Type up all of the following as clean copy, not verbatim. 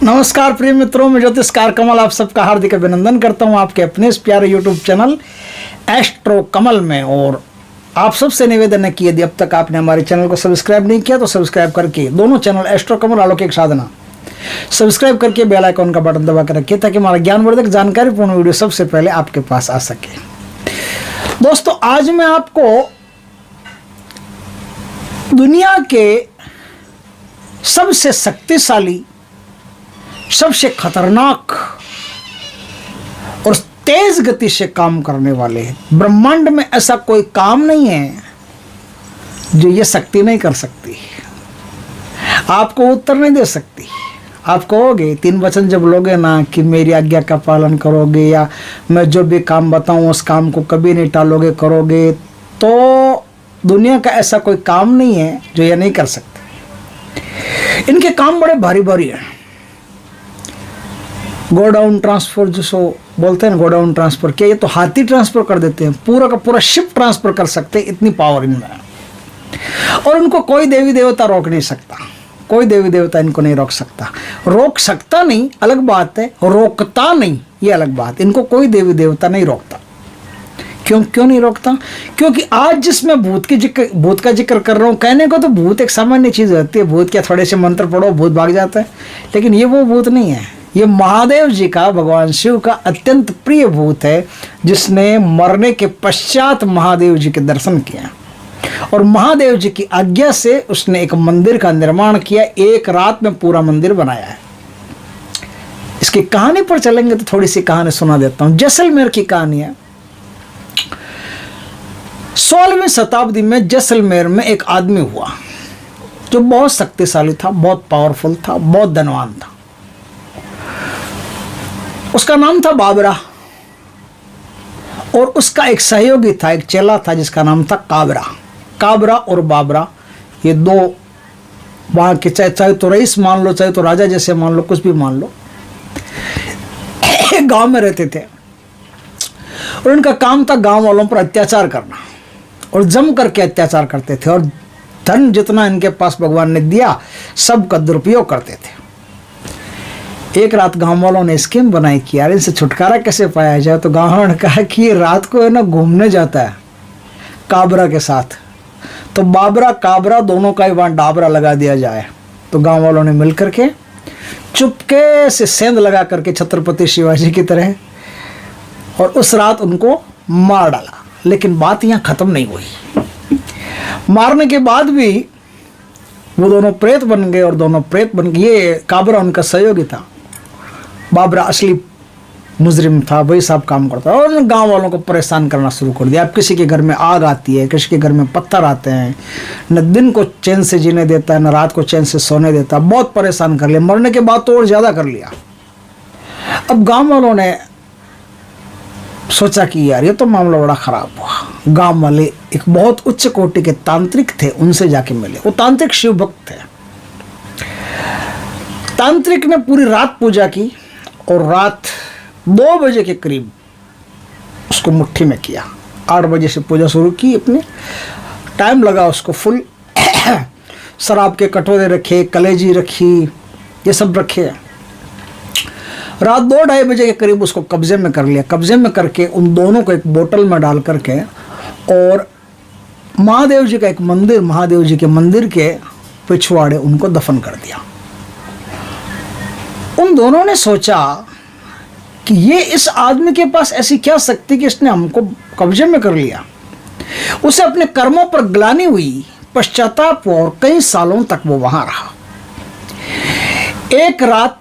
नमस्कार प्रिय मित्रों, मैं ज्योतिषकार कमल आप सबका हार्दिक अभिनंदन करता हूं आपके अपने इस प्यारे यूट्यूब चैनल एस्ट्रो कमल में। और आप सबसे निवेदन है कि यदि अब तक आपने हमारे चैनल को सब्सक्राइब नहीं किया तो सब्सक्राइब करके दोनों चैनल एस्ट्रो कमल अलौकिक साधना सब्सक्राइब करके बेल आइकॉन का बटन दबा कर रखिए ताकि हमारा ज्ञानवर्धक जानकारीपूर्ण वीडियो सबसे पहले आपके पास आ सके। दोस्तों, आज मैं आपको दुनिया के सबसे शक्तिशाली, सबसे खतरनाक और तेज गति से काम करने वाले ब्रह्मांड में ऐसा कोई काम नहीं है जो ये शक्ति नहीं कर सकती, आपको उत्तर नहीं दे सकती। आप कहोगे, 3 वचन जब लोगे ना कि मेरी आज्ञा का पालन करोगे या मैं जो भी काम बताऊं उस काम को कभी नहीं टालोगे, करोगे, तो दुनिया का ऐसा कोई काम नहीं है जो ये नहीं कर सकते। इनके काम बड़े भारी भारी हैं। गोडाउन ट्रांसफर जिसको बोलते हैं ना, गोडाउन ट्रांसफर, क्या ये तो हाथी ट्रांसफर कर देते हैं, पूरा का पूरा शिप ट्रांसफर कर सकते हैं, इतनी पावर इनमें है। और उनको कोई देवी देवता रोक नहीं सकता, कोई देवी देवता इनको नहीं रोक सकता। रोक सकता नहीं अलग बात है, रोकता नहीं ये अलग बात। इनको कोई देवी देवता नहीं रोकता। क्यों नहीं रोकता? क्योंकि आज जिसमें भूत का जिक्र कर रहा हूँ, कहने को तो भूत एक सामान्य चीज होती है, भूत क्या थोड़े से मंत्र पढ़ो भूत भाग जाता है, लेकिन ये वो भूत नहीं है। ये महादेव जी का, भगवान शिव का अत्यंत प्रिय भूत है, जिसने मरने के पश्चात महादेव जी के दर्शन किया और महादेव जी की आज्ञा से उसने एक मंदिर का निर्माण किया। एक रात में पूरा मंदिर बनाया है। इसकी कहानी पर चलेंगे तो थोड़ी सी कहानी सुना देता हूं। जैसलमेर की कहानी है। 16वीं शताब्दी में जैसलमेर में एक आदमी हुआ जो बहुत शक्तिशाली था, बहुत पावरफुल था, बहुत धनवान था। उसका नाम था बाबरा और उसका एक सहयोगी था, एक चेला था जिसका नाम था काबरा। काबरा और बाबरा ये दो वहां के, चाहे तो रईस मान लो, चाहे तो राजा जैसे मान लो, कुछ भी मान लो, एक गांव में रहते थे और उनका काम था गांव वालों पर अत्याचार करना और जम करके अत्याचार करते थे। और धन जितना इनके पास भगवान ने दिया सबका दुरुपयोग करते थे। एक रात गांव वालों ने स्कीम बनाई कि यार इनसे छुटकारा कैसे पाया जाए। तो गांव वालों ने कहा कि ये रात को है ना घूमने जाता है काबरा के साथ, तो बाबरा काबरा दोनों का ही वहां डाबरा लगा दिया जाए। तो गांव वालों ने मिलकर के चुपके से सेंध लगा करके छत्रपति शिवाजी की तरह और उस रात उनको मार डाला। लेकिन बात यहाँ खत्म नहीं हुई। मारने के बाद भी वो दोनों प्रेत बन गए और दोनों प्रेत बन गए। ये काबरा उनका सहयोगी था, बाबरा असली मुजरिम था, वही सब काम करता और उन्होंने गांव वालों को परेशान करना शुरू कर दिया। अब किसी के घर में आग आती है, किसी के घर में पत्थर आते हैं, न दिन को चैन से जीने देता है, न रात को चैन से सोने देता। बहुत परेशान कर लिया। मरने के बाद तो और ज़्यादा कर लिया। अब गांव वालों ने सोचा कि यार ये तो मामला बड़ा ख़राब हुआ। गांव वाले एक बहुत उच्च कोटि के तांत्रिक थे, उनसे जाके मिले। वो तांत्रिक शिव भक्त थे। तांत्रिक ने पूरी रात पूजा की और रात 2 बजे के करीब उसको मुट्ठी में किया। 8 बजे से पूजा शुरू की, अपने टाइम लगा उसको फुल। शराब के कटोरे रखे, कलेजी रखी, ये सब रखे। रात 2-2:30 बजे के करीब उसको कब्जे में कर लिया। कब्जे में करके उन दोनों को एक बोतल में डाल करके और महादेव जी का एक मंदिर, महादेव जी के मंदिर के पिछवाड़े उनको दफन कर दिया। उन दोनों ने सोचा कि ये इस आदमी के पास ऐसी क्या शक्ति कि इसने हमको कब्जे में कर लिया। उसे अपने कर्मों पर ग्लानि हुई, पश्चाताप हुआ और कई सालों तक वो वहां रहा। एक रात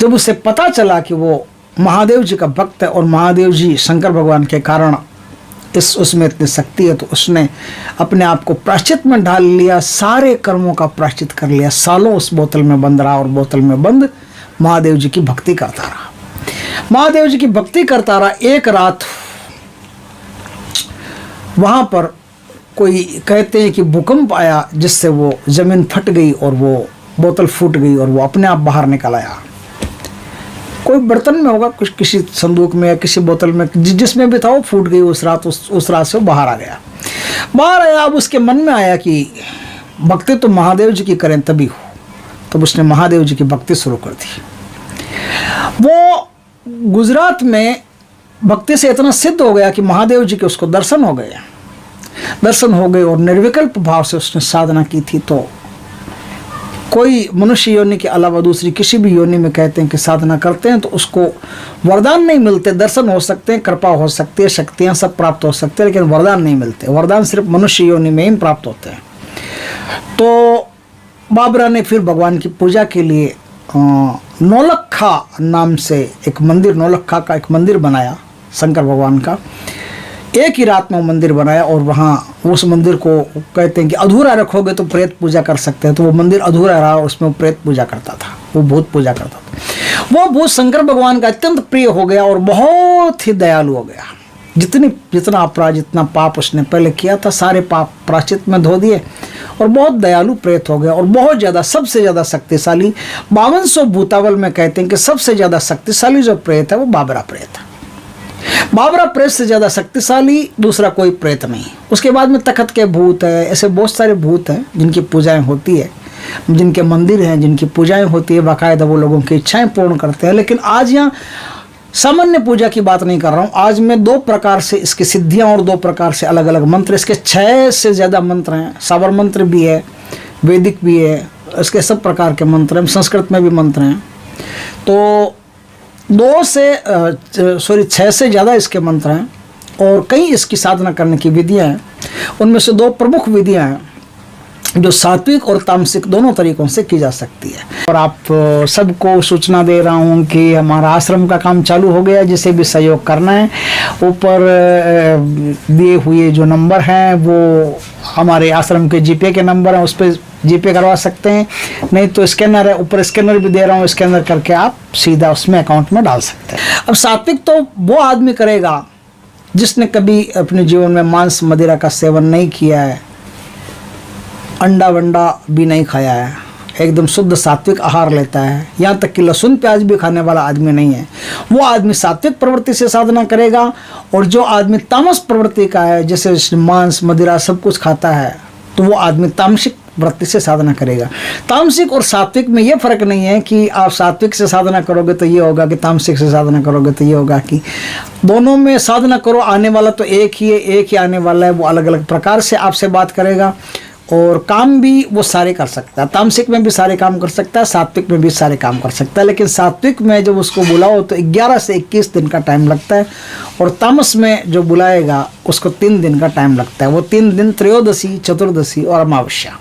जब उसे पता चला कि वो महादेव जी का भक्त है और महादेव जी शंकर भगवान के कारण उसमें इतनी शक्ति है, तो उसने अपने आप को प्रायश्चित में ढाल लिया, सारे कर्मों का प्रायश्चित कर लिया। सालों उस बोतल में बंद रहा और बोतल में बंद महादेव जी की भक्ति करता रहा। महादेव जी की भक्ति करता रहा। एक रात वहां पर कोई कहते हैं कि भूकंप आया, जिससे वो जमीन फट गई और वो बोतल फूट गई और वो अपने आप बाहर निकल आया। कोई बर्तन में होगा, कुछ किसी संदूक में या किसी बोतल में, जिसमें भी था वो फूट गई उस रात से वो बाहर आ गया। बाहर आया। अब उसके मन में आया कि भक्ति तो महादेव जी की करें तभी हो, तब उसने महादेव जी की भक्ति शुरू कर दी। वो गुजरात में भक्ति से इतना सिद्ध हो गया कि महादेव जी के उसको दर्शन हो गए और निर्विकल्प भाव से उसने साधना की थी। तो कोई मनुष्य योनि के अलावा दूसरी किसी भी योनि में कहते हैं कि साधना करते हैं तो उसको वरदान नहीं मिलते, दर्शन हो सकते हैं, कृपा हो सकती है, शक्तियाँ सब प्राप्त हो सकती है, लेकिन वरदान नहीं मिलते। वरदान सिर्फ मनुष्य योनि में ही प्राप्त होते हैं। तो बाबरा ने फिर भगवान की पूजा के लिए नौलखा नाम से एक मंदिर, नौलखा का एक मंदिर बनाया शंकर भगवान का। एक ही रात में वो मंदिर बनाया और वहाँ उस मंदिर को कहते हैं कि अधूरा रखोगे तो प्रेत पूजा कर सकते हैं। तो वो मंदिर अधूरा रहा और उसमें वो प्रेत पूजा करता था, वो भूत पूजा करता था। वो भूत शंकर भगवान का अत्यंत प्रिय हो गया और बहुत ही दयालु हो गया। जितना अपराध, जितना पाप उसने पहले किया था, सारे पाप प्रायश्चित में धो दिए और बहुत दयालु प्रेत हो गया। और बहुत ज़्यादा, सबसे ज़्यादा शक्तिशाली, 5200 भूतावल में कहते हैं कि सबसे ज़्यादा शक्तिशाली जो प्रेत है वो बाबरा प्रेत है। बाबरा प्रेत से ज़्यादा शक्तिशाली दूसरा कोई प्रेत नहीं। उसके बाद में तखत के भूत है, ऐसे बहुत सारे भूत हैं जिनकी पूजाएं होती है, जिनके मंदिर हैं, जिनकी पूजाएं होती है, बाकायदा वो लोगों की इच्छाएं पूर्ण करते हैं। लेकिन आज यहाँ सामान्य पूजा की बात नहीं कर रहा हूँ। आज मैं 2 प्रकार से इसकी सिद्धियाँ और 2 प्रकार से अलग अलग मंत्र, इसके 6 से ज़्यादा मंत्र हैं। साबर मंत्र भी है, वैदिक भी है, इसके सब प्रकार के मंत्र हैं, संस्कृत में भी मंत्र हैं। तो 6 से ज़्यादा इसके मंत्र हैं और कई इसकी साधना करने की विधियाँ हैं। उनमें से 2 प्रमुख विधियाँ हैं जो सात्विक और तामसिक दोनों तरीकों से की जा सकती है। और आप सबको सूचना दे रहा हूँ कि हमारा आश्रम का काम चालू हो गया। जिसे भी सहयोग करना है, ऊपर दिए हुए जो नंबर हैं वो हमारे आश्रम के जीपे के नंबर हैं, उस पर जीपे करवा सकते हैं। नहीं तो स्कैनर है, ऊपर स्कैनर भी दे रहा हूँ, स्कैनर करके आप सीधा उसमें अकाउंट में डाल सकते हैं। अब सात्विक तो वो आदमी करेगा जिसने कभी अपने जीवन में मांस मदिरा का सेवन नहीं किया है, अंडा वंडा भी नहीं खाया है, एकदम शुद्ध सात्विक आहार लेता है, यहाँ तक कि लहसुन प्याज भी खाने वाला आदमी नहीं है, वो आदमी सात्विक प्रवृत्ति से साधना करेगा। और जो आदमी तामस प्रवृत्ति का है, जैसे मांस मदिरा सब कुछ खाता है, तो वो आदमी तामसिक वृत्ति से साधना करेगा। तामसिक और सात्विक में ये फर्क नहीं है कि आप सात्विक से साधना करोगे तो ये होगा कि तामसिक से साधना करोगे तो ये होगा कि दोनों में साधना करो, आने वाला तो एक ही है, एक ही आने वाला है। वो अलग अलग प्रकार से आपसे बात करेगा और काम भी वो सारे कर सकता है। तामसिक में भी सारे काम कर सकता है, सात्विक में भी सारे काम कर सकता है। लेकिन सात्विक में जब उसको बुलाओ तो 11 से 21 दिन का टाइम लगता है और तामस में जो बुलाएगा उसको 3 दिन का टाइम लगता है। वो 3 दिन त्रयोदशी, चतुर्दशी और अमावस्या,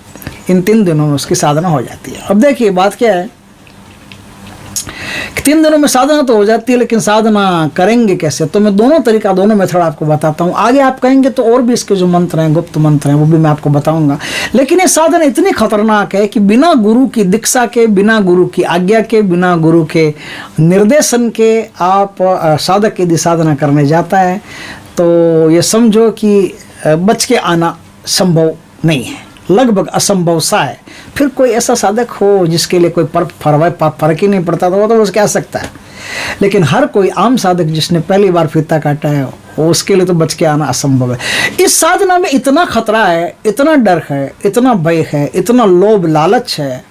इन 3 दिनों में उसकी साधना हो जाती है। अब देखिए बात क्या है कि 3 दिनों में साधना तो हो जाती है, लेकिन साधना करेंगे कैसे? तो मैं दोनों तरीका, दोनों मेथड आपको बताता हूँ। आगे आप कहेंगे तो और भी इसके जो मंत्र हैं, गुप्त मंत्र हैं, वो भी मैं आपको बताऊंगा। लेकिन ये साधना इतनी खतरनाक है कि बिना गुरु की दीक्षा के, बिना गुरु की आज्ञा के, बिना गुरु के निर्देशन के आप साधक यदि साधना करने जाता है तो ये समझो कि बच के आना संभव नहीं है, लगभग असंभव सा है। फिर कोई ऐसा साधक हो जिसके लिए कोई फर्क ही नहीं पड़ता, तो वो तो बस कह सकता है। लेकिन हर कोई आम साधक जिसने पहली बार फीता काटा है, उसके लिए तो बच के आना असंभव है। इस साधना में इतना खतरा है, इतना डर है, इतना भय है, इतना लोभ लालच है,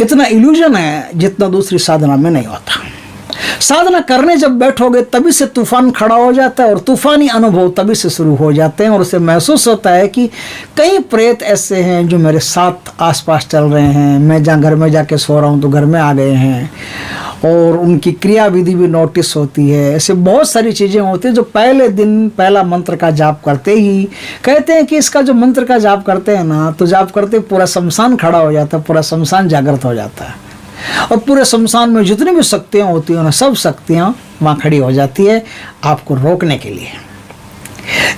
इतना इल्यूजन है जितना दूसरी साधना में नहीं होता। साधना करने जब बैठोगे तभी से तूफान खड़ा हो जाता है और तूफानी अनुभव तभी से शुरू हो जाते हैं और उसे महसूस होता है कि कई प्रेत ऐसे हैं जो मेरे साथ आसपास चल रहे हैं, मैं जहाँ घर में जाके सो रहा हूँ तो घर में आ गए हैं, और उनकी क्रिया विधि भी नोटिस होती है। ऐसे बहुत सारी चीज़ें होती हैं जो पहले दिन पहला मंत्र का जाप करते ही कहते हैं कि इसका जो मंत्र का जाप करते हैं ना, तो जाप करते पूरा शमशान खड़ा हो जाता है, पूरा शमशान जागृत हो जाता है और पूरे शमशान में जितनी भी शक्तियाँ होती हैं ना, सब शक्तियाँ वहाँ खड़ी हो जाती है आपको रोकने के लिए।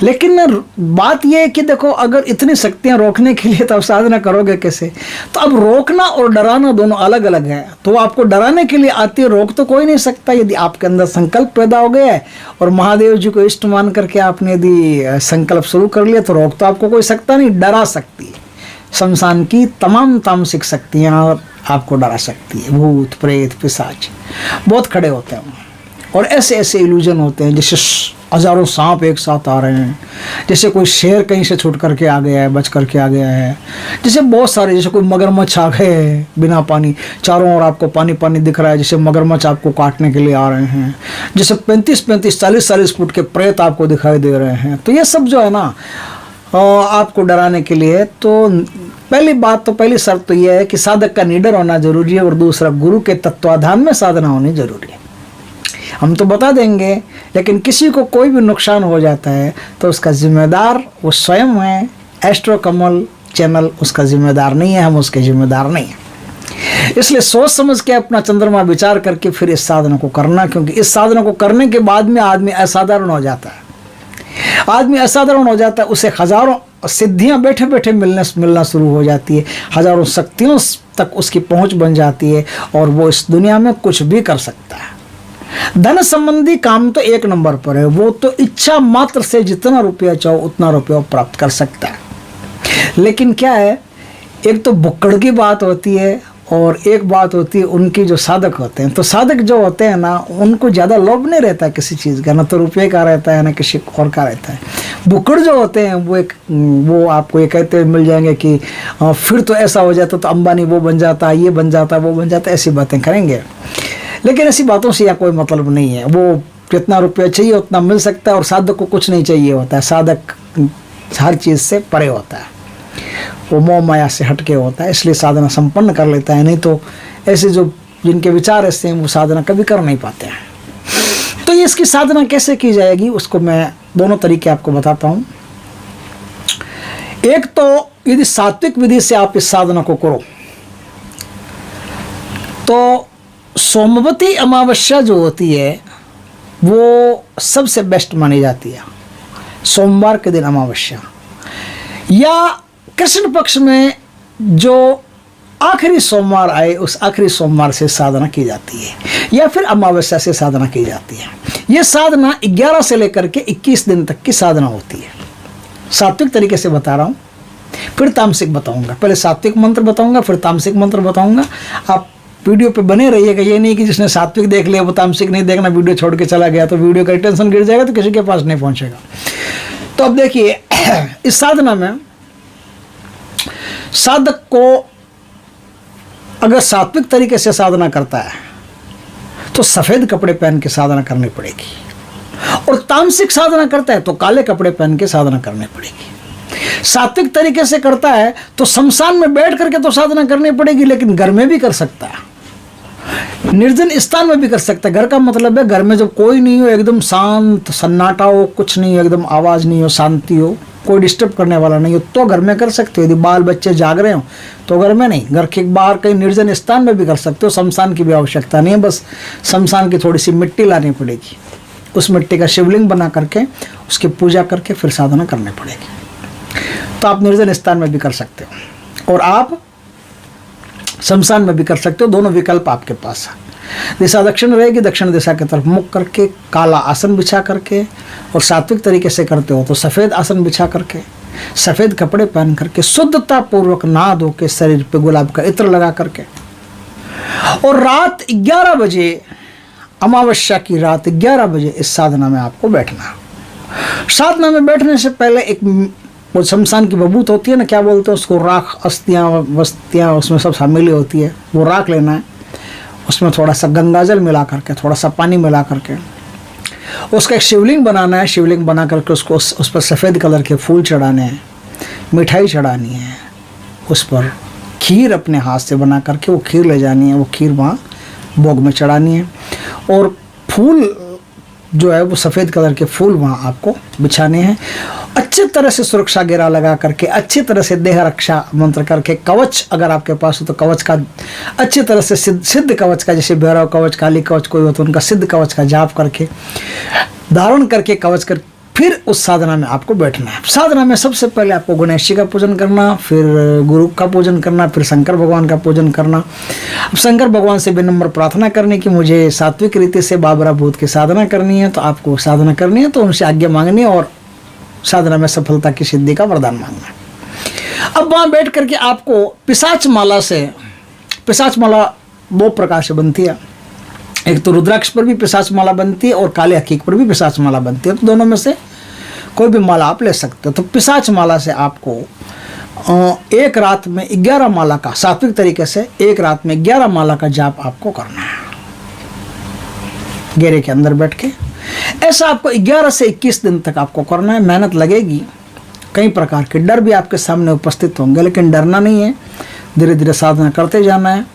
लेकिन बात यह है कि देखो, अगर इतनी शक्तियाँ रोकने के लिए तो आप साधना करोगे कैसे? तो अब रोकना और डराना दोनों अलग अलग है। तो आपको डराने के लिए आती है, रोक तो कोई नहीं सकता। यदि आपके अंदर संकल्प पैदा हो गया है और महादेव जी को इष्ट मान करके आपने यदि संकल्प शुरू कर लिया तो रोक तो आपको कोई सकता नहीं, डरा सकती है। शमशान की तमाम तामसिक शक्तियाँ आपको डरा सकती है। भूत प्रेत पिशाच बहुत खड़े होते हैं और ऐसे ऐसे इल्यूजन होते हैं जैसे हजारों सांप एक साथ आ रहे हैं, जैसे कोई शेर कहीं से छूट करके आ गया है, बच करके आ गया है, जैसे बहुत सारे, जैसे कोई मगरमच्छ आ गए हैं बिना पानी, चारों ओर आपको पानी पानी दिख रहा है, जैसे मगरमच्छ आपको काटने के लिए आ रहे हैं, जैसे 35-35 40-40 फुट के प्रेत आपको दिखाई दे रहे हैं। तो ये सब जो है ना आपको डराने के लिए। तो पहली बात, तो पहली शर्त तो यह है कि साधक का निडर होना जरूरी है, और दूसरा गुरु के तत्वाधान में साधना होनी जरूरी है। हम तो बता देंगे, लेकिन किसी को कोई भी नुकसान हो जाता है तो उसका जिम्मेदार वो स्वयं है। एस्ट्रो कमल चैनल उसका जिम्मेदार नहीं है, हम उसके जिम्मेदार नहीं हैं। इसलिए सोच समझ के अपना चंद्रमा विचार करके फिर इस साधना को करना, क्योंकि इस साधना को करने के बाद में आदमी असाधारण हो जाता है। आदमी असाधारण हो जाता है, उसे हजारों सिद्धियां बैठे बैठे मिलना शुरू हो जाती है, हजारों शक्तियों तक उसकी पहुंच बन जाती है, और वो इस दुनिया में कुछ भी कर सकता है। धन संबंधी काम तो एक नंबर पर है, वो तो इच्छा मात्र से जितना रुपया चाहो उतना रुपया प्राप्त कर सकता है। लेकिन क्या है, एक तो बुक्कड़ की बात होती है और एक बात होती है उनकी जो साधक होते हैं। तो साधक जो होते हैं ना, उनको ज़्यादा लोभ नहीं रहता है किसी चीज़ का, ना तो रुपये का रहता है ना किसी और का रहता है। बुक्कड़ जो होते हैं वो आपको ये कहते हुए मिल जाएंगे कि फिर तो ऐसा हो जाता तो अंबानी वो बन जाता, ये बन जाता, वो बन जाता, ऐसी बातें करेंगे। लेकिन ऐसी बातों से या कोई मतलब नहीं है। वो जितना रुपया चाहिए उतना मिल सकता है, और साधक को कुछ नहीं चाहिए होता है। साधक हर चीज़ से परे होता है, वो मोह माया से हटके होता है, इसलिए साधना संपन्न कर लेता है। नहीं तो ऐसे जो जिनके विचार ऐसे हैं वो साधना कभी कर नहीं पाते हैं। तो ये इसकी साधना कैसे की जाएगी, उसको मैं दोनों तरीके आपको बताता हूँ। एक तो यदि सात्विक विधि से आप इस साधना को करो तो सोमवती अमावस्या जो होती है वो सबसे बेस्ट मानी जाती है। सोमवार के दिन अमावस्या, या कृष्ण पक्ष में जो आखिरी सोमवार आए उस आखिरी सोमवार से साधना की जाती है, या फिर अमावस्या से साधना की जाती है। ये साधना 11 से लेकर के 21 दिन तक की साधना होती है। सात्विक तरीके से बता रहा हूँ, फिर तामसिक बताऊंगा। पहले सात्विक मंत्र बताऊंगा, फिर तामसिक मंत्र बताऊंगा। आप वीडियो पे बने रहिएगा। ये नहीं कि जिसने सात्विक देख लिया वो तामसिक नहीं देखना, वीडियो छोड़ के चला गया तो वीडियो का टेंशन गिर जाएगा तो किसी के पास नहीं पहुंचेगा। तो अब देखिए, इस साधना में साधक को अगर सात्विक तरीके से साधना करता है तो सफेद कपड़े पहन के साधना करनी पड़ेगी, और तामसिक साधना करता है तो काले कपड़े पहन के साधना करनी पड़ेगी। सात्विक तरीके से करता है तो शमशान में बैठ करके तो साधना करनी पड़ेगी, लेकिन घर में भी कर सकता है, निर्जन स्थान में भी कर सकता है। घर का मतलब है घर में जब कोई नहीं हो, एकदम शांत सन्नाटा हो, कुछ नहीं हो, एकदम आवाज़ नहीं हो, शांति हो, कोई डिस्टर्ब करने वाला नहीं हो, तो घर में कर सकते हो। यदि बाल बच्चे जाग रहे हो तो घर में नहीं, घर के बाहर कहीं निर्जन स्थान में भी कर सकते हो। शमशान की भी आवश्यकता नहीं है, बस शमशान की थोड़ी सी मिट्टी लानी पड़ेगी, उस मिट्टी का शिवलिंग बना करके उसकी पूजा करके फिर साधना करनी पड़ेगी। तो आप निर्जन स्थान में भी कर सकते हो और आप शमशान में भी कर सकते हो। दोनों विकल्प आपके पास है। दिशा दक्षिण रहेगी, दक्षिण दिशा की तरफ मुख करके काला आसन बिछा करके, और सात्विक तरीके से करते हो तो सफ़ेद आसन बिछा करके, सफ़ेद कपड़े पहन करके, शुद्धता पूर्वक नहा धो के, शरीर पे गुलाब का इत्र लगा करके, और रात 11 बजे, अमावस्या की रात 11 बजे इस साधना में आपको बैठना। साधना में बैठने से पहले एक वो शमशान की बबूत होती है ना, क्या बोलते हैं उसको, राख, अस्थियाँ वस्तियाँ उसमें सब शामिल होती है, वो राख लेना है। उसमें थोड़ा सा गंगाजल मिला करके, थोड़ा सा पानी मिला करके उसका एक शिवलिंग बनाना है। शिवलिंग बना करके उसको उस पर सफ़ेद कलर के फूल चढ़ाने हैं, मिठाई चढ़ानी है, उस पर खीर अपने हाथ से बना करके वो खीर ले जानी है, वो खीर वहाँ भोग में चढ़ानी है, और फूल जो है वो सफ़ेद कलर के फूल वहाँ आपको बिछाने हैं। अच्छी तरह से सुरक्षा घेरा लगा करके, अच्छी तरह से देह रक्षा मंत्र करके, कवच अगर आपके पास हो तो कवच का अच्छी तरह से सिद्ध कवच का, जैसे भैरव कवच, काली कवच कोई हो तो उनका सिद्ध कवच का जाप करके, धारण करके, कवच कर, फिर उस साधना में आपको बैठना है। साधना में सबसे पहले आपको गणेश जी का पूजन करना, फिर गुरु का पूजन करना, फिर शंकर भगवान का पूजन करना। अब शंकर भगवान से विनम्र प्रार्थना करने की मुझे सात्विक रीति से बाबरा भूत की साधना करनी है, तो आपको साधना करनी है तो उनसे आज्ञा मांगनी और साधना में सफलता की सिद्धि का वरदान मांगना है। अब वहाँ बैठ करके आपको पिशाच माला से, पिशाच माला 2 प्रकार से बनती है। एक तो रुद्राक्ष पर भी पिशाच माला बनती है और काले हकीक पर भी पिशाच माला बनती है, तो दोनों में से कोई भी माला आप ले सकते हो। तो पिशाच माला से आपको एक रात में 11 माला का, सात्विक तरीके से एक रात में 11 माला का जाप आपको करना है घेरे के अंदर बैठ के। ऐसा आपको 11 से 21 दिन तक आपको करना है। मेहनत लगेगी, कई प्रकार के डर भी आपके सामने उपस्थित होंगे, लेकिन डरना नहीं है, धीरे धीरे साधना करते जाना है।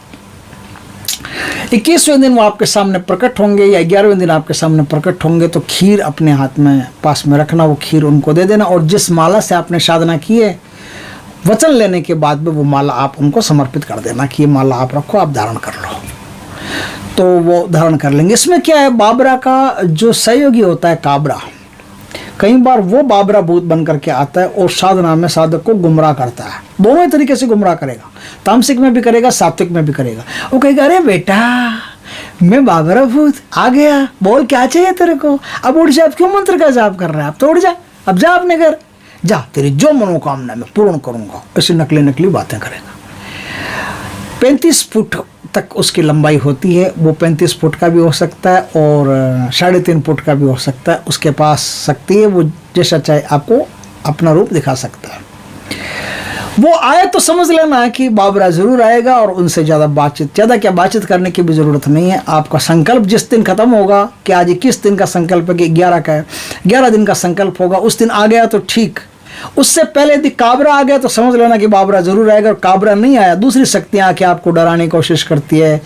21वें दिन वो आपके सामने प्रकट होंगे या 11वें दिन आपके सामने प्रकट होंगे, तो खीर अपने हाथ में पास में रखना, वो खीर उनको दे देना, और जिस माला से आपने साधना की है वचन लेने के बाद में वो माला आप उनको समर्पित कर देना कि ये माला आप रखो, आप धारण कर लो। तो वो धारण कर लेंगे। इसमें क्या है, बाबरा का जो सहयोगी होता है काबरा, कई बार वो बाबरा भूत बन करके आता है और साधना में साधक को गुमराह करता है। दोनों ही तरीके से गुमराह करेगा, तामसिक में भी करेगा, सात्विक में भी करेगा। वो कहेगा अरे बेटा मैं बाबरा भूत आ गया, बोल क्या चाहिए तेरे को, अब उठ जा, अब क्यों मंत्र का जाप कर रहा है, अब तो उठ जा, अब जा अपने घर जा, तेरी जो मनोकामना मैं पूर्ण करूंगा। ऐसी नकली नकली बातें करेगा। 35 फुट तक उसकी लंबाई होती है, वो 35 फुट का भी हो सकता है और 3.5 फुट का भी हो सकता है। उसके पास शक्ति है, वो जैसा चाहे आपको अपना रूप दिखा सकता है। वो आए तो समझ लेना है कि बाबरा जरूर आएगा, और उनसे ज़्यादा बातचीत करने की भी ज़रूरत नहीं है। आपका संकल्प जिस दिन खत्म होगा कि आज 21 दिन का संकल्प है कि 11 का है, 11 दिन का संकल्प होगा, उस दिन आ गया तो ठीक। उससे पहले यदि काबरा आ गया तो समझ लेना कि बाबरा जरूर आएगा, और काबरा नहीं आया, दूसरी शक्तियां आके आपको डराने की कोशिश करती है,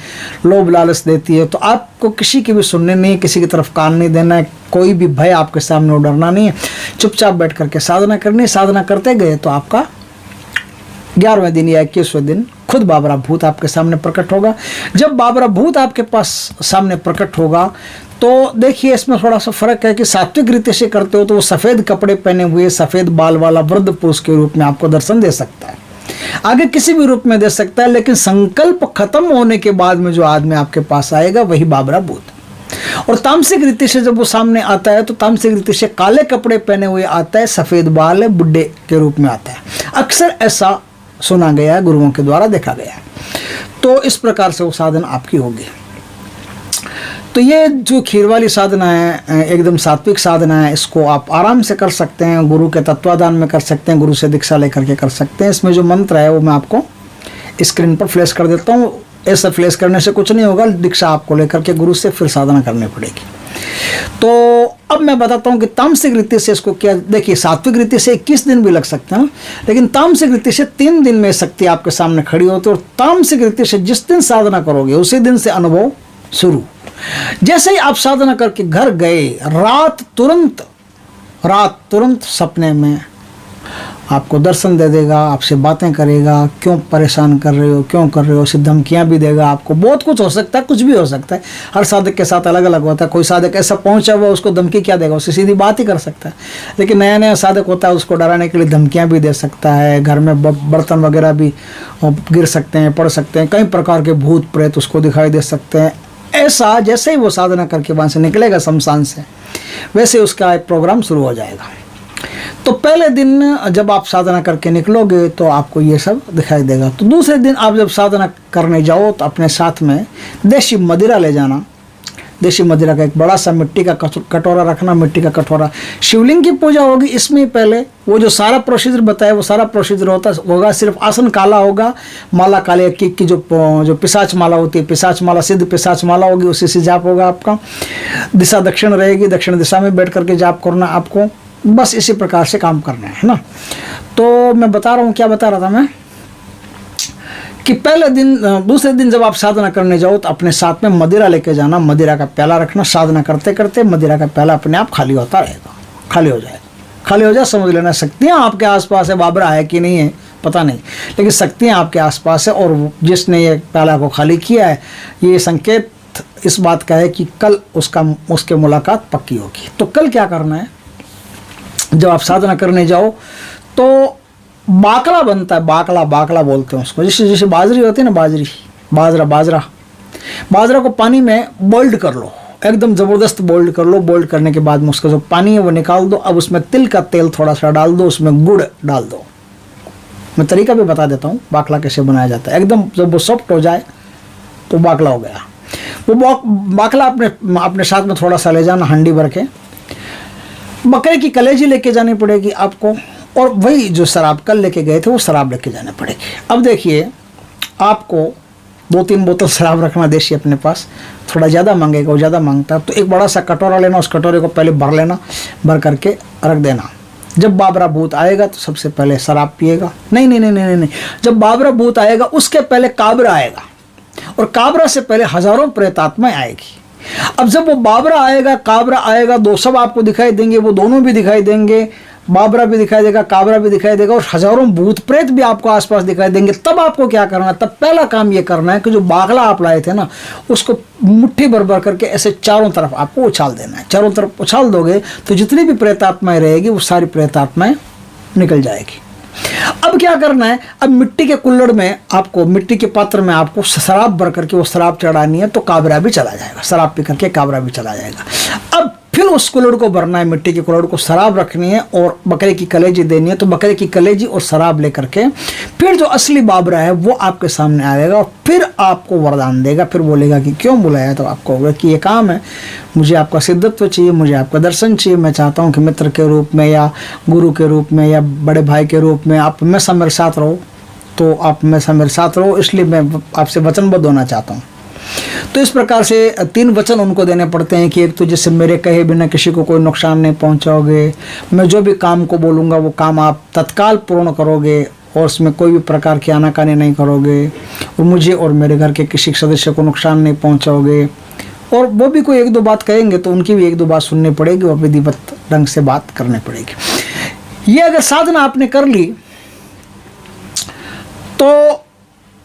लोभ लालच देती है, तो आपको किसी की भी सुनने नहीं है, किसी की तरफ कान नहीं देना है, कोई भी भय आपके सामने डरना नहीं है, चुपचाप बैठ करके साधना करनी है। साधना करते गए तो आपका 11वें दिन या 21वें दिन खुद बाबरा भूत आपके सामने प्रकट होगा। जब बाबरा भूत आपके पास सामने प्रकट होगा तो देखिए इसमें थोड़ा सा फर्क है कि सात्विक रीति से करते हो तो वो सफ़ेद कपड़े पहने हुए सफ़ेद बाल वाला वृद्ध पुरुष के रूप में आपको दर्शन दे सकता है, आगे किसी भी रूप में दे सकता है, लेकिन संकल्प खत्म होने के बाद में जो आदमी आपके पास आएगा वही बाबरा भूत। और तामसिक रीति से जब वो सामने आता है तो तामसिक रीति से काले कपड़े पहने हुए आता है, सफ़ेद बाल है, बुड्ढे के रूप में आता है। अक्सर ऐसा सुना गया है, गुरुओं के द्वारा देखा गया है। तो इस प्रकार से वो साधना आपकी होगी। तो ये जो खीर वाली साधना है एकदम सात्विक साधना है, इसको आप आराम से कर सकते हैं, गुरु के तत्वाधान में कर सकते हैं, गुरु से दीक्षा लेकर के कर सकते हैं। इसमें जो मंत्र है वो मैं आपको स्क्रीन पर फ्लैश कर देता हूँ। ऐसा फ्लैश करने से कुछ नहीं होगा, दीक्षा आपको लेकर के गुरु से फिर साधना करनी पड़ेगी। तो अब मैं बताता हूँ कि तामसिक रीति से इसको क्या, देखिए सात्विक रीति से 21 दिन भी लग सकते हैं, लेकिन तामसिक रीति से 3 दिन में शक्ति आपके सामने खड़ी होती है। और तामसिक रीति से जिस दिन साधना करोगे उसी दिन से अनुभव शुरू। जैसे ही आप साधना करके घर गए, रात तुरंत सपने में आपको दर्शन दे देगा, आपसे बातें करेगा, क्यों परेशान कर रहे हो, क्यों कर रहे हो, सिर्फ धमकियाँ भी देगा आपको। बहुत कुछ हो सकता है, कुछ भी हो सकता है, हर साधक के साथ अलग अलग होता है। कोई साधक ऐसा पहुंचा हुआ उसको धमकी क्या देगा, उससे सीधी बात ही कर सकता है। लेकिन नया नया साधक होता है, उसको डराने के लिए धमकियाँ भी दे सकता है, घर में बर्तन वगैरह भी गिर सकते हैं, पड़ सकते हैं, कई प्रकार के भूत प्रेत उसको दिखाई दे सकते हैं। ऐसा जैसे ही वो साधना करके वहाँ से निकलेगा शमशान से, वैसे उसका एक प्रोग्राम शुरू हो जाएगा। तो पहले दिन जब आप साधना करके निकलोगे तो आपको ये सब दिखाई देगा। तो दूसरे दिन आप जब साधना करने जाओ तो अपने साथ में देशी मदिरा ले जाना। देशी मदिरा का एक बड़ा सा मिट्टी का कटोरा रखना, मिट्टी का कटोरा। शिवलिंग की पूजा होगी इसमें पहले, वो जो सारा प्रोसीजर बताया वो सारा प्रोसीजर होगा। सिर्फ आसन काला होगा, माला काले की जो पिशाच माला होती है, पिशाच माला सिद्ध पिशाच माला होगी, उसी से जाप होगा आपका। दिशा दक्षिण रहेगी, दक्षिण दिशा में बैठ करके जाप करना आपको। बस इसी प्रकार से काम करना है ना। तो मैं बता रहा हूँ, क्या बता रहा था मैं, कि पहले दिन दूसरे दिन जब आप साधना करने जाओ तो अपने साथ में मदिरा लेके जाना, मदिरा का प्याला रखना। साधना करते करते मदिरा का प्याला अपने आप खाली होता रहेगा, खाली हो जाएगा। खाली हो जाए समझ लेना शक्तियाँ आपके आसपास है, बाबरा है कि नहीं है पता नहीं, लेकिन शक्तियाँ आपके आसपास है। और जिसने ये प्याला को खाली किया है, ये संकेत इस बात का है कि कल उसके मुलाकात पक्की होगी। तो कल क्या करना है, जब आप साधना करने जाओ तो बाकला बनता है, बाकला बोलते हैं उसको, जैसे बाजरी होती है ना, बाजरा को पानी में बोइल्ड कर लो, एकदम ज़बरदस्त बोइल्ड कर लो। बोइल्ड करने के बाद में उसका जो पानी है वो निकाल दो। अब उसमें तिल का तेल थोड़ा सा डाल दो, उसमें गुड़ डाल दो। मैं तरीका भी बता देता हूँ बाकला कैसे बनाया जाता है। एकदम जब वो सॉफ्ट हो जाए तो बाकला हो गया। वो बाकला अपने साथ में थोड़ा सा ले जाना, हांडी भर के। बकरे की कलेजी लेके जानी पड़ेगी आपको, और वही जो शराब कल लेके गए थे वो शराब लेके जानी पड़ेगी। अब देखिए, आपको 2-3 बोतल शराब रखना देशी अपने पास, थोड़ा ज़्यादा मांगेगा, वो ज़्यादा मांगता है तो एक बड़ा सा कटोरा लेना, उस कटोरे को पहले भर लेना, भर करके रख देना। जब बाबरा भूत आएगा तो सबसे पहले शराब पिएगा। नहीं, जब बाबरा भूत आएगा उसके पहले काबरा आएगा, और काबरा से पहले हजारों प्रेतात्माएं आएगी। अब जब वो बाबरा आएगा, काबरा आएगा, दो सब आपको दिखाई देंगे, वो दोनों भी दिखाई देंगे, बाबरा भी दिखाई देगा, काबरा भी दिखाई देगा, और हजारों भूत प्रेत भी आपको आसपास दिखाई देंगे। तब आपको क्या करना है? तब पहला काम ये करना है कि जो बागला आप लाए थे ना, उसको मुट्ठी भर भर करके ऐसे चारों तरफ आपको उछाल देना है। चारों तरफ उछाल दोगे तो जितनी भी प्रेतात्माएं रहेगी वो सारी प्रेतात्माएं निकल जाएगी। अब क्या करना है? अब मिट्टी के कुल्हड़ में आपको, मिट्टी के पात्र में आपको शराब भर करके वो शराब चढ़ानी है, तो काबरा भी चला जाएगा, शराब पी करके काबरा भी चला जाएगा। अब फिर उस कुल्हड़ को भरना है, मिट्टी के कुल्हड़ को शराब रखनी है और बकरे की कलेजी देनी है, तो बकरे की कलेजी और शराब लेकर के फिर जो असली बाबरा है वो आपके सामने आएगा, और फिर आपको वरदान देगा। फिर बोलेगा कि क्यों बुलाया? तो आपको होगा कि ये काम है, मुझे आपका सिद्धत्व चाहिए, मुझे आपका दर्शन चाहिए, मैं चाहता हूँ कि मित्र के रूप में या गुरु के रूप में या बड़े भाई के रूप में आप हमेशा मेरे साथ रहो, तो आप हमेशा मेरे साथ रहो, इसलिए मैं आपसे वचनबद्ध होना चाहता हूँ। तो इस प्रकार से 3 वचन उनको देने पड़ते हैं कि एक तो जैसे मेरे कहे बिना किसी को कोई नुकसान नहीं पहुंचाओगे, मैं जो भी काम को बोलूँगा वो काम आप तत्काल पूर्ण करोगे, और उसमें कोई भी प्रकार की आनाकानी नहीं करोगे, और मुझे और मेरे घर के किसी सदस्य को नुकसान नहीं पहुंचाओगे। और वो भी कोई 1-2 बात कहेंगे तो उनकी भी 1-2 बात सुननी पड़ेगी और विधिवत ढंग से बात करनी पड़ेगी। ये अगर साधना आपने कर ली तो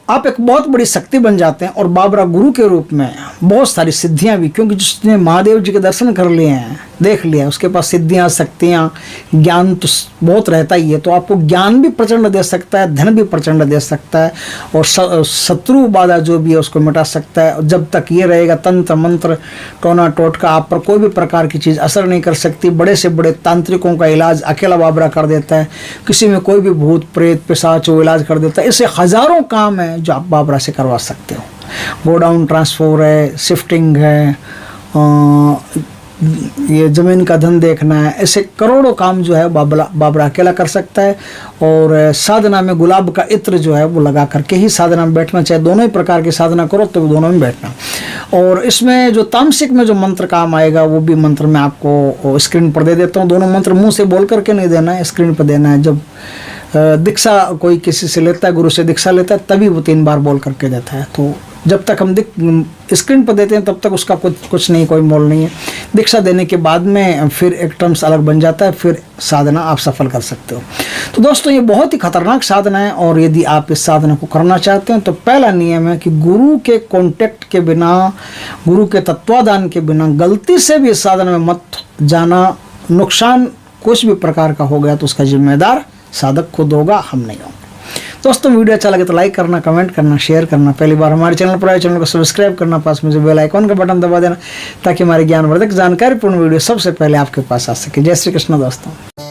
आप एक बहुत बड़ी शक्ति बन जाते हैं, और बाबरा गुरु के रूप में बहुत सारी सिद्धियां भी, क्योंकि जिसने महादेव जी के दर्शन कर लिए हैं, देख लिया, उसके पास सिद्धियां, शक्तियां, ज्ञान तो बहुत रहता ही है, तो आपको ज्ञान भी प्रचंड दे सकता है, धन भी प्रचंड दे सकता है, और शत्रु बाधा जो भी है उसको मिटा सकता है। जब तक ये रहेगा तंत्र मंत्र टोना टोटका आप पर कोई भी प्रकार की चीज़ असर नहीं कर सकती। बड़े से बड़े तांत्रिकों का इलाज अकेला बाबरा कर देता है, किसी में कोई भी भूत प्रेत पिशाच वो इलाज कर देता है। इससे हज़ारों काम है जो आप बाबरा से करवा सकते हो। गोडाउन ट्रांसफर है, शिफ्टिंग है, ये ज़मीन का धन देखना है, ऐसे करोड़ों काम जो है बाबरा अकेला कर सकता है। और साधना में गुलाब का इत्र जो है वो लगा करके ही साधना में बैठना, चाहे दोनों ही प्रकार की साधना करो तो दोनों में बैठना। और इसमें जो तामसिक में जो मंत्र काम आएगा वो भी मंत्र मैं आपको स्क्रीन पर दे देता हूँ। दोनों मंत्र मुंह से बोल करके नहीं देना है, स्क्रीन पर देना है। जब दीक्षा कोई किसी से लेता है, गुरु से दीक्षा लेता है, तभी वो 3 बार बोल करके देता है। तो जब तक हम स्क्रीन पर देते हैं तब तक उसका कुछ नहीं, कोई मोल नहीं है। दीक्षा देने के बाद में फिर एक टर्म्स अलग बन जाता है, फिर साधना आप सफल कर सकते हो। तो दोस्तों ये बहुत ही खतरनाक साधना है, और यदि आप इस साधना को करना चाहते हैं तो पहला नियम है कि गुरु के कॉन्टेक्ट के बिना, गुरु के तत्वाधान के बिना गलती से भी इस साधना में मत जाना। नुकसान कुछ भी प्रकार का हो गया तो उसका जिम्मेदार साधक खुद होगा, हम नहीं होंगे। दोस्तों वीडियो अच्छा लगे तो लाइक करना, कमेंट करना, शेयर करना। पहली बार हमारे चैनल पर आए, चैनल को सब्सक्राइब करना, पास में जो बेल आइकॉन का बटन दबा देना, ताकि हमारी ज्ञानवर्धक जानकारीपूर्ण वीडियो सबसे पहले आपके पास आ सके। जय श्री कृष्ण दोस्तों।